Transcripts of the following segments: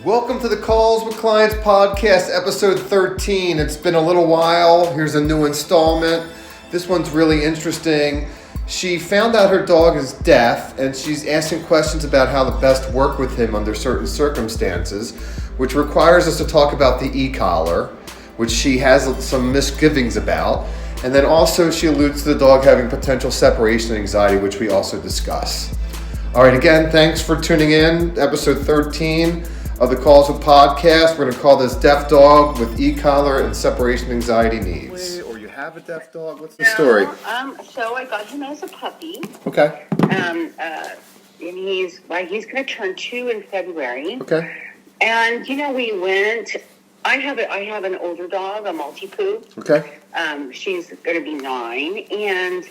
Welcome to the Calls with Clients podcast, episode 13. It's been a little while. Here's a new installment. This one's really interesting. She found out her dog is deaf, and she's asking questions about how to best work with him under certain circumstances, which requires us to talk about the e-collar, which she has some misgivings about. And then also she alludes to the dog having potential separation anxiety, which we also discuss. All right, again, thanks for tuning in. Episode 13 of the Calls with Podcast. We're going to call this Deaf Dog with E-Collar and Separation Anxiety Needs. Or you have a deaf dog? What's the story? So I got him as a puppy. Okay. And he's going to turn 2 in February. Okay. And we went. I have an older dog, a Maltipoo. Okay. She's going to be 9, and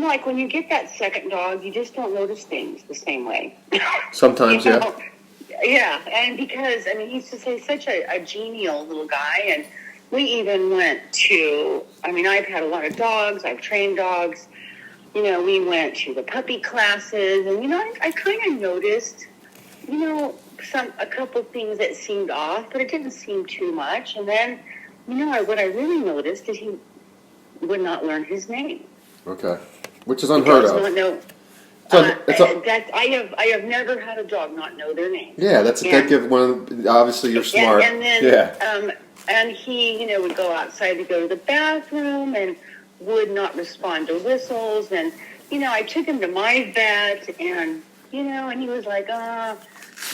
like when you get that second dog, you just don't notice things the same way. Sometimes, yeah. Yeah, and because, he's such a genial little guy, and we even went to, I've had a lot of dogs, I've trained dogs, we went to the puppy classes, and, I kind of noticed, a couple things that seemed off, but it didn't seem too much, and then, what I really noticed is he would not learn his name. Okay, which is unheard of. I have never had a dog not know their name. Yeah, that give one. Obviously, you're smart. And then, and he, would go outside to go to the bathroom and would not respond to whistles. And I took him to my vet, and and he was like,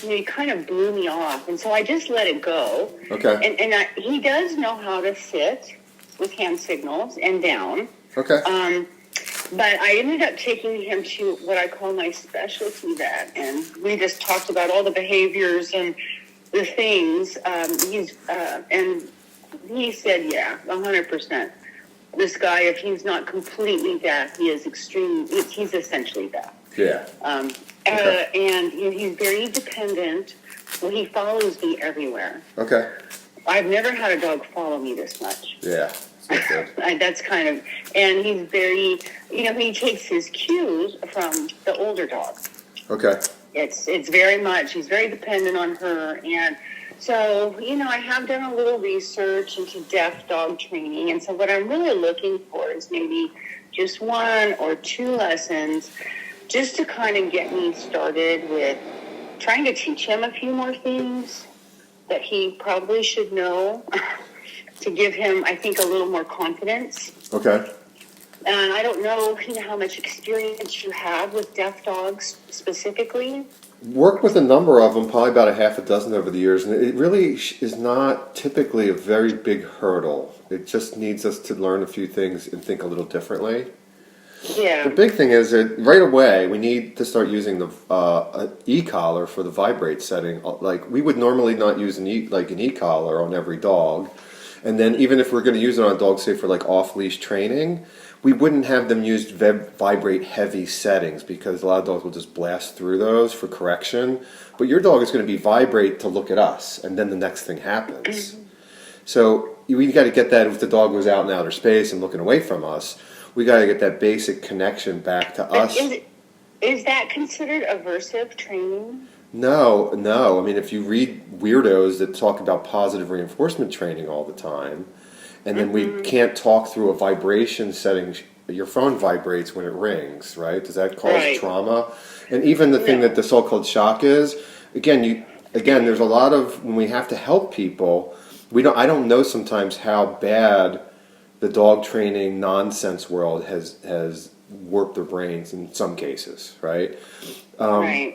he kind of blew me off, and so I just let it go. Okay. And he does know how to sit with hand signals and down. Okay. But I ended up taking him to what I call my specialty vet, and we just talked about all the behaviors and the things. And he said, 100%. This guy, if he's not completely deaf, he is he's essentially deaf. Yeah. And he's very dependent. Well, he follows me everywhere. Okay. I've never had a dog follow me this much. Yeah. That's kind of, and he's very, he takes his cues from the older dog. Okay. It's very much, he's very dependent on her. And so, I have done a little research into deaf dog training. And so what I'm really looking for is maybe just 1 or 2 lessons just to kind of get me started with trying to teach him a few more things that he probably should know. To give him, I think, a little more confidence. Okay. And I don't know, how much experience you have with deaf dogs specifically. Worked with a number of them, probably about a half a dozen over the years, and it really is not typically a very big hurdle. It just needs us to learn a few things and think a little differently. Yeah. The big thing is that right away we need to start using the e-collar for the vibrate setting. Like we would normally not use an e-collar on every dog. And then even if we're going to use it on a dog, say for like off-leash training, we wouldn't have them use vibrate heavy settings because a lot of dogs will just blast through those for correction. But your dog is going to be vibrate to look at us, and then the next thing happens. So we got to get that if the dog was out in outer space and looking away from us, we got to get that basic connection back to us. Is that considered aversive training? No. If you read weirdos that talk about positive reinforcement training all the time, and then we can't talk through a vibration setting, your phone vibrates when it rings, right? Does that cause trauma? And even the thing that the so-called shock is, again, there's a lot of, when we have to help people, I don't know sometimes how bad the dog training nonsense world has warped their brains in some cases, right?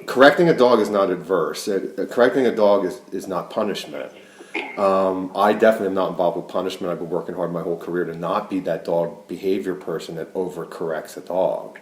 Correcting a dog is not adverse. Correcting a dog is not punishment. I definitely am not involved with punishment. I've been working hard my whole career to not be that dog behavior person that overcorrects a dog.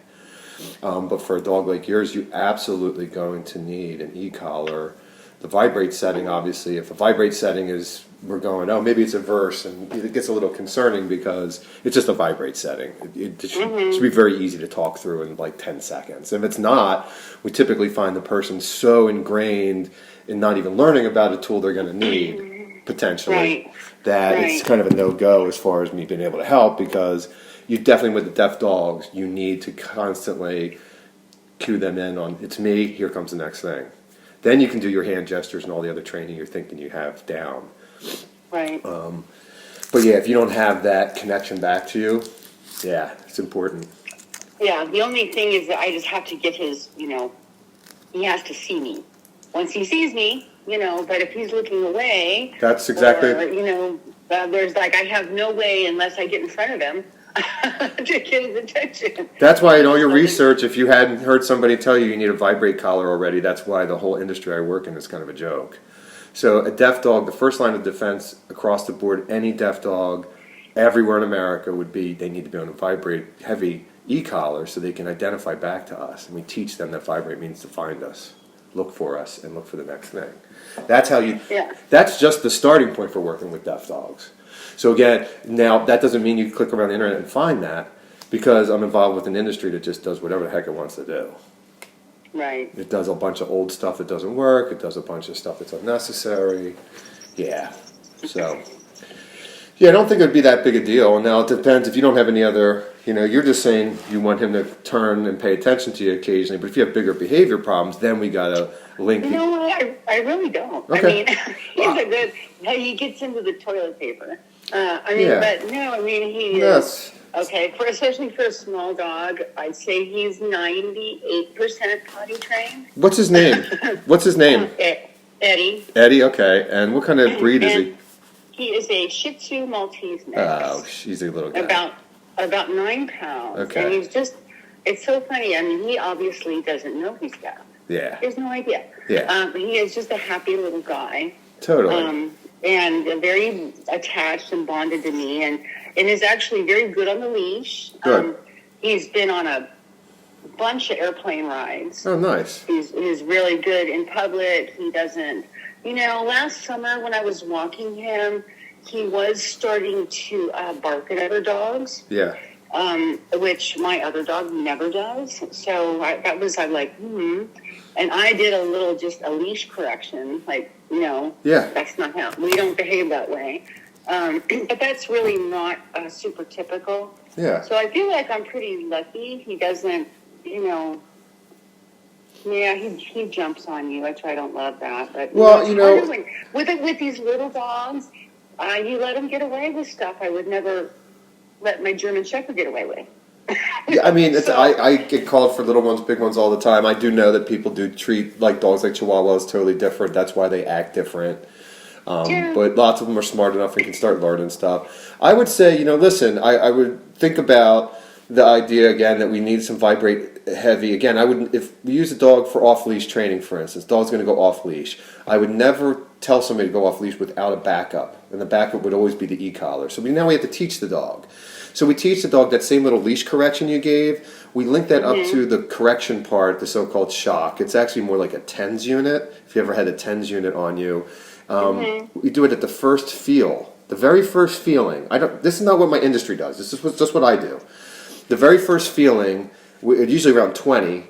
But for a dog like yours, you're absolutely going to need an e-collar. The vibrate setting, obviously, if the vibrate setting is, we're going, maybe it's adverse, and it gets a little concerning because it's just a vibrate setting. It should be very easy to talk through in like 10 seconds. If it's not, we typically find the person so ingrained in not even learning about a tool they're going to need, potentially, that it's kind of a no-go as far as me being able to help, because you definitely, with the deaf dogs, you need to constantly cue them in on, it's me, here comes the next thing. Then you can do your hand gestures and all the other training you're thinking you have down. Right. But yeah, if you don't have that connection back to you, yeah, it's important. Yeah, the only thing is that I just have to get his, he has to see me. Once he sees me, but if he's looking away. That's exactly. Or, there's I have no way unless I get in front of him to get his attention. That's why in all your research, if you hadn't heard somebody tell you need a vibrate collar already, that's why the whole industry I work in is kind of a joke. So a deaf dog, the first line of defense across the board, any deaf dog everywhere in America would be they need to be on a vibrate heavy e-collar so they can identify back to us. And we teach them that vibrate means to find us, look for us, and look for the next thing. That's how you. Yeah. That's just the starting point for working with deaf dogs. So again, now that doesn't mean you click around the internet and find that, because I'm involved with an industry that just does whatever the heck it wants to do. Right. It does a bunch of old stuff that doesn't work. It does a bunch of stuff that's unnecessary. Yeah. So, yeah, I don't think it would be that big a deal. Now, it depends if you don't have any other, you're just saying you want him to turn and pay attention to you occasionally. But if you have bigger behavior problems, then we got to link. I really don't. Okay. He gets into the toilet paper. He Yes. is. Okay, especially for a small dog, I'd say he's 98% potty trained. What's his name? Eddie. Eddie, okay. And what kind of breed is he? He is a Shih Tzu Maltese mix. Oh, she's a little guy. About 9 pounds. Okay. And it's so funny. I mean, he obviously doesn't know he's deaf. Yeah. He has no idea. Yeah. He is just a happy little guy. Totally. And very attached and bonded to me, and is actually very good on the leash. Good. He's been on a bunch of airplane rides. Oh, nice. He's really good in public. He doesn't, last summer when I was walking him, he was starting to bark at other dogs. Yeah. Which my other dog never does. So I'm like, And I did just a leash correction, Yeah. that's not how, we don't behave that way. But that's really not super typical. Yeah. So I feel like I'm pretty lucky. He doesn't, he jumps on you, which I don't love that. But with these little dogs, you let them get away with stuff I would never let my German Shepherd get away with. Yeah, I mean, I get called for little ones, big ones all the time. I do know that people do treat dogs like Chihuahuas totally different. That's why they act different. But lots of them are smart enough and can start learning stuff. I would say, listen, I would think about the idea again that we need some vibrate heavy. Again, I wouldn't, if we use a dog for off-leash training, for instance, dog's going to go off-leash. I would never tell somebody to go off-leash without a backup. And the backup would always be the e-collar. So now we have to teach the dog. So we teach the dog that same little leash correction you gave. We link that up to the correction part, the so-called shock. It's actually more like a TENS unit, if you ever had a TENS unit on you. We do it at the first feel, the very first feeling. This is not what my industry does. This is just what I do. The very first feeling, usually around 20,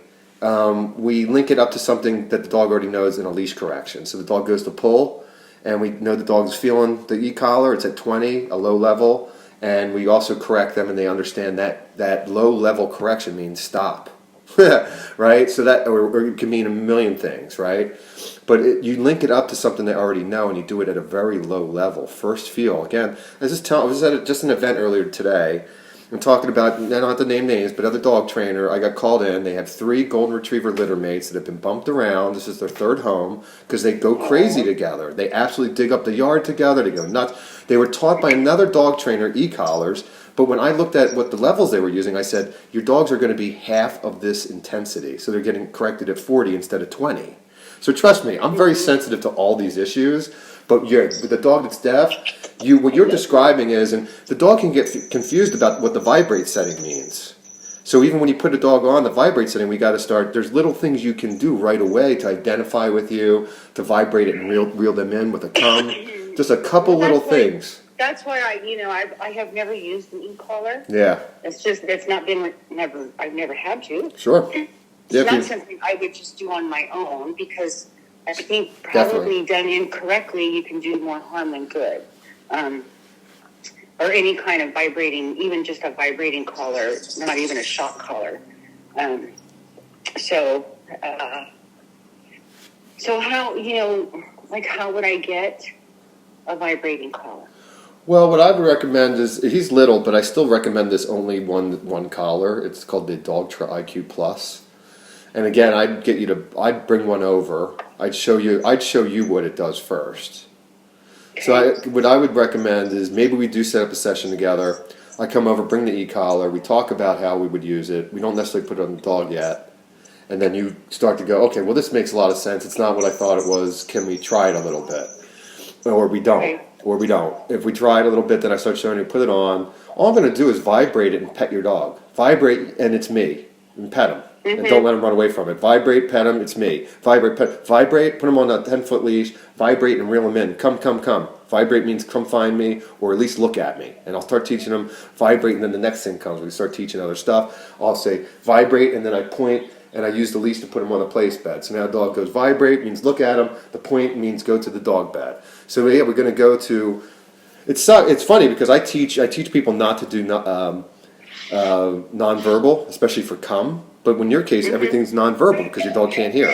we link it up to something that the dog already knows in a leash correction. So the dog goes to pull, and we know the dog's feeling the e-collar. It's at 20, a low level. And we also correct them, and they understand that low-level correction means stop, right? So that, or it can mean a million things, right? But you link it up to something they already know, and you do it at a very low level. First feel. Again, I was at just an event earlier today. I'm talking about, I don't have to name names, but other dog trainer. I got called in. They have 3 golden retriever litter mates that have been bumped around. This is their 3rd home because they go crazy together. They absolutely dig up the yard together. They go nuts. They were taught by another dog trainer e-collars, but when I looked at what the levels they were using, I said, your dogs are going to be half of this intensity. So they're getting corrected at 40 instead of 20. So trust me, I'm very sensitive to all these issues. But with the dog that's deaf, what you're describing is, and the dog can get confused about what the vibrate setting means. So even when you put a dog on the vibrate setting, we got to start. There's little things you can do right away to identify with you, to vibrate it and reel them in with a cum. Just a couple little things. That's why I have never used an e-collar. Yeah. It's not been I've never had to. Sure. It's not something I would just do on my own because I think probably done incorrectly, you can do more harm than good. Or any kind of vibrating, even just a vibrating collar, not even a shock collar. So So how, like how would I get a vibrating collar? Well, what I would recommend is he's little, but I still recommend this only one collar. It's called the IQ Plus. And again, I'd bring one over. I'd show you what it does first. So what I would recommend is maybe we do set up a session together. I come over, bring the e-collar. We talk about how we would use it. We don't necessarily put it on the dog yet. And then you start to go, okay, well, this makes a lot of sense. It's not what I thought it was. Can we try it a little bit? Or we don't. Okay. Or we don't. If we try it a little bit, then I start showing you, put it on. All I'm going to do is vibrate it and pet your dog. Vibrate, and it's me. And pet him. And don't let him run away from it. Vibrate, pet him, it's me. Vibrate, put him on a 10-foot leash. Vibrate and reel him in. Come, come, come. Vibrate means come find me, or at least look at me. And I'll start teaching him vibrate, and then the next thing comes. We start teaching other stuff. I'll say vibrate, and then I point, and I use the leash to put him on the place bed. So now the dog goes vibrate, means look at him. The point means go to the dog bed. So yeah, we're going to go to. It's funny because I teach people not to do nonverbal, especially for come. But in your case, everything's nonverbal because your dog can't hear.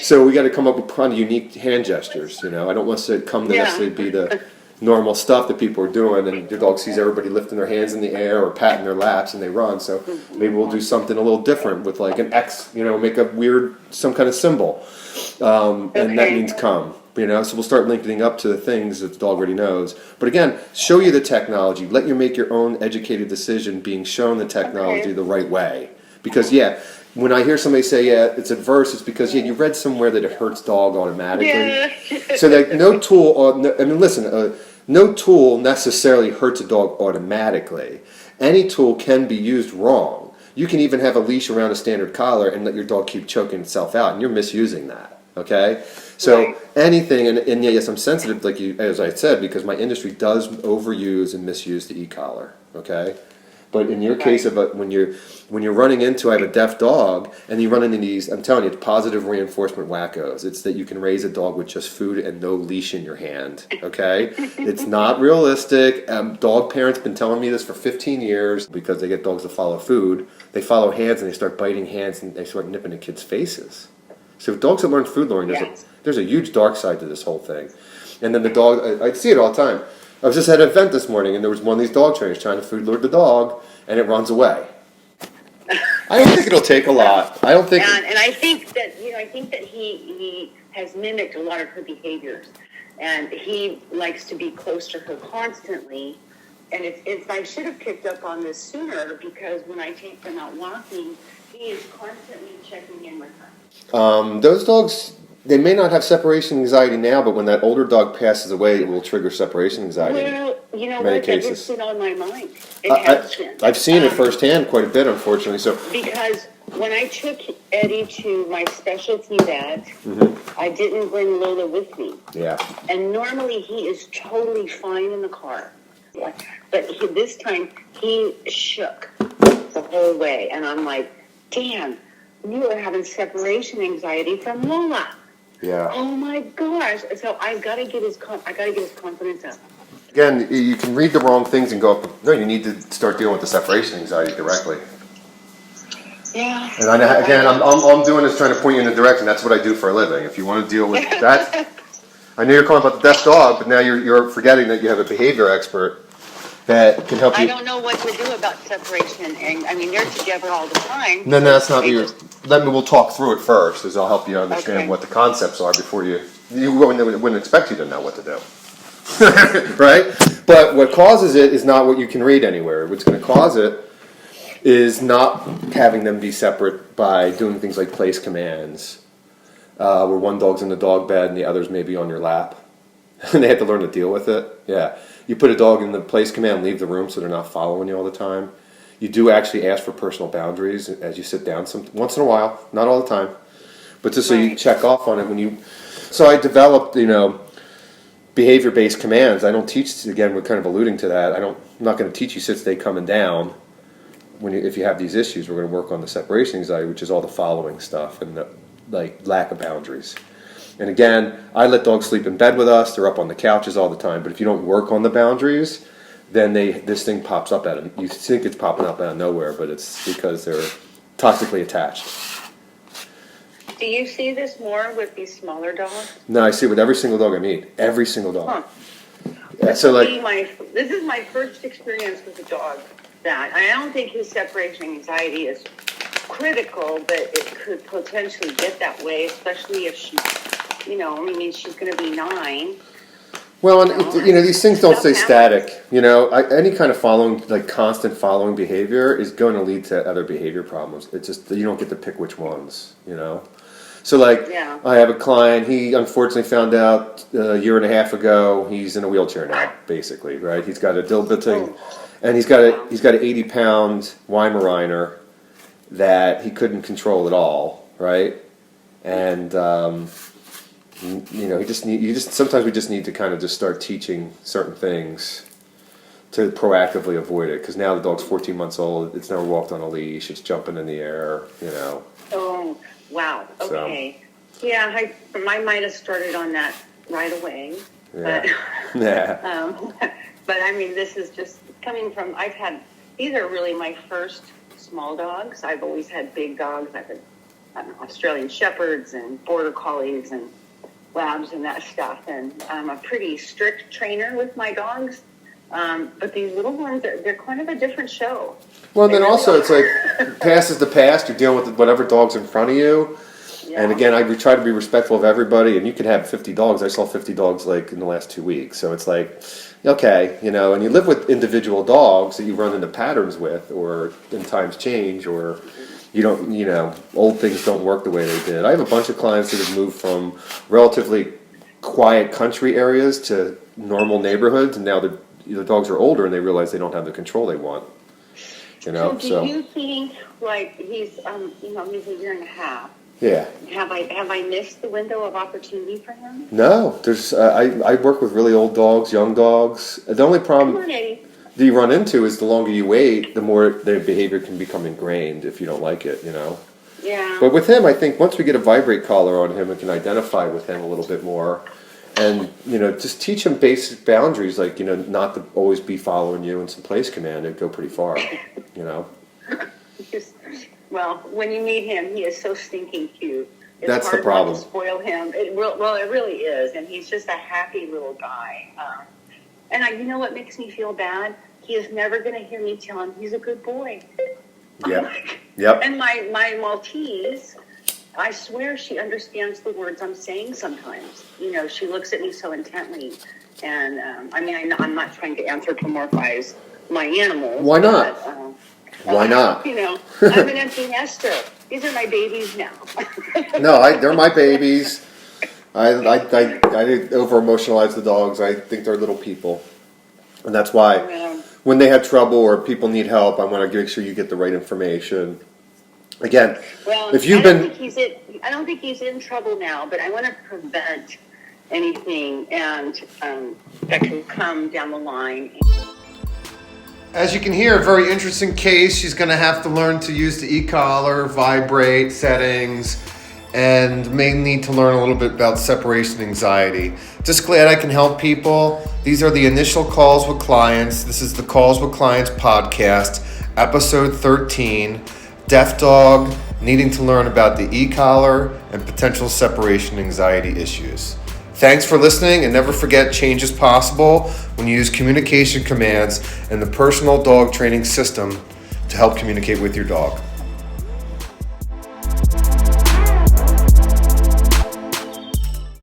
So we got to come up with kind of unique hand gestures. I don't want to come to necessarily be the normal stuff that people are doing, and your dog sees everybody lifting their hands in the air or patting their laps and they run. So maybe we'll do something a little different with like an X. Make a weird some kind of symbol, and that means come. So we'll start linking up to the things that the dog already knows. But again, show you the technology. Let you make your own educated decision being shown the technology the right way. Because, when I hear somebody say, it's adverse, it's because, you read somewhere that it hurts dog automatically. Yeah. So that no tool, no tool necessarily hurts a dog automatically. Any tool can be used wrong. You can even have a leash around a standard collar and let your dog keep choking itself out, and you're misusing that. Okay? So anything, and yes, I'm sensitive, as I said, because my industry does overuse and misuse the e-collar. Okay? But in your case of when you're running into, I have a deaf dog, and you run into these, I'm telling you, it's positive reinforcement wackos. It's that you can raise a dog with just food and no leash in your hand. Okay, it's not realistic. Dog parents have been telling me this for 15 years because they get dogs to follow food. They follow hands and they start biting hands and they start nipping the kids' faces. So if dogs that learn food learning, there's a huge dark side to this whole thing. And then the dog, I see it all the time. I was just at an event this morning, and there was one of these dog trainers trying to food lure the dog, and it runs away. I don't think it'll take a lot. I don't think. And I think that he has mimicked a lot of her behaviors, and he likes to be close to her constantly. And I should have picked up on this sooner because when I take them out walking, he is constantly checking in with her. Those dogs. They may not have separation anxiety now, but when that older dog passes away, it will trigger separation anxiety. Well, many cases. That has been on my mind. It has been. I've seen it firsthand quite a bit, unfortunately. So because when I took Eddie to my specialty vet, I didn't bring Lola with me. Yeah. And normally he is totally fine in the car. But this time he shook the whole way. And I'm like, damn, you are having separation anxiety from Lola. Yeah. Oh my gosh! So I gotta get his confidence up. Again, you can read the wrong things and go up. No, you need to start dealing with the separation anxiety directly. Yeah. And I'm doing this trying to point you in the direction. That's what I do for a living. If you want to deal with that, I know you're calling about the deaf dog, but now you're forgetting that you have a behavior expert that can help you. I don't know what to do about separation, and I mean they're together all the time. No, that's not what you're. We'll talk through it first, as I'll help you understand what the concepts are before you wouldn't expect you to know what to do. Right? But what causes it is not what you can read anywhere. What's going to cause it is not having them be separate by doing things like place commands, where one dog's in the dog bed and the other's maybe on your lap. And they have to learn to deal with it. Yeah. You put a dog in the place command, leave the room so they're not following you all the time. You do actually ask for personal boundaries as you sit down once in a while, not all the time, but just so you check off on it So I developed, behavior-based commands. I don't teach, again, we're kind of alluding to that. I'm not going to teach you sit, stay, coming down. If you have these issues, we're going to work on the separation anxiety, which is all the following stuff and the lack of boundaries. And again, I let dogs sleep in bed with us. They're up on the couches all the time. But if you don't work on the boundaries, then this thing pops up at them. You think it's popping up out of nowhere, but it's because they're toxically attached. Do you see this more with these smaller dogs? No, I see it with every single dog I meet. Every single dog. Huh. Yeah, so like, This is my first experience with a dog that I don't think his separation anxiety is critical, but it could potentially get that way, especially if she, she's going to be 9. well, and these things don't stay static. Any kind of following, like constant following behavior, is going to lead to other behavior problems. It's just you don't get to pick which ones. So like, Yeah. I have a client. He unfortunately found out a year and a half ago he's in a wheelchair now. Basically, right? He's got a debilitating, and he's got an 80-pound Weimaraner that he couldn't control at all, right? And sometimes we just need to kind of just start teaching certain things to proactively avoid it, because now the dog's 14 months old. It's never walked on a leash. It's jumping in the air. Oh, wow. Okay. So. Yeah, I might have started on that right away. Yeah. But, Yeah. But I mean, this is just coming from. These are really my first small dogs. I've always had big dogs. I've had Australian Shepherds and Border Collies and Labs and that stuff. And I'm a pretty strict trainer with my dogs. But these little ones, they're kind of a different show. Well, then also it's like, past is the past. You're dealing with whatever dog's in front of you. Yeah. And again, I try to be respectful of everybody. And you can have 50 dogs. I saw 50 dogs like in the last 2 weeks. So it's like, okay, and you live with individual dogs that you run into patterns with, or in times change, or you don't, old things don't work the way they did. I have a bunch of clients that have moved from relatively quiet country areas to normal neighborhoods, and now the dogs are older and they realize they don't have the control they want. So do you think, like, he's he's a year and a half? Yeah. Have I missed the window of opportunity for him? No, there's. I work with really old dogs, young dogs. The only problem that you run into is the longer you wait, the more their behavior can become ingrained if you don't like it. Yeah. But with him, I think once we get a vibrate collar on him, we can identify with him a little bit more, and just teach him basic boundaries, like not to always be following you, and some place command. It'd go pretty far. Well, when you meet him, he is so stinking cute. It's That's hard the problem. Not to spoil him. It really is, and he's just a happy little guy. And you know what makes me feel bad? He is never going to hear me tell him he's a good boy. Yep. Yep. And my Maltese, I swear she understands the words I'm saying sometimes. She looks at me so intently, and I'm not trying to anthropomorphize my animal. Why not? But, why not? I'm an empty nester. These are my babies now. No, they're my babies. I over emotionalize the dogs. I think they're little people, and that's why when they have trouble or people need help, I want to make sure you get the right information. Again, if you've I don't think he's in trouble now, but I want to prevent anything and that can come down the line. As you can hear, a very interesting case. She's going to have to learn to use the e-collar, vibrate settings, and may need to learn a little bit about separation anxiety. Just glad I can help people. These are the initial calls with clients. This is the Calls with Clients podcast, episode 13, Deaf Dog needing to learn about the e-collar and potential separation anxiety issues. Thanks for listening, and never forget, change is possible when you use communication commands and the personal dog training system to help communicate with your dog.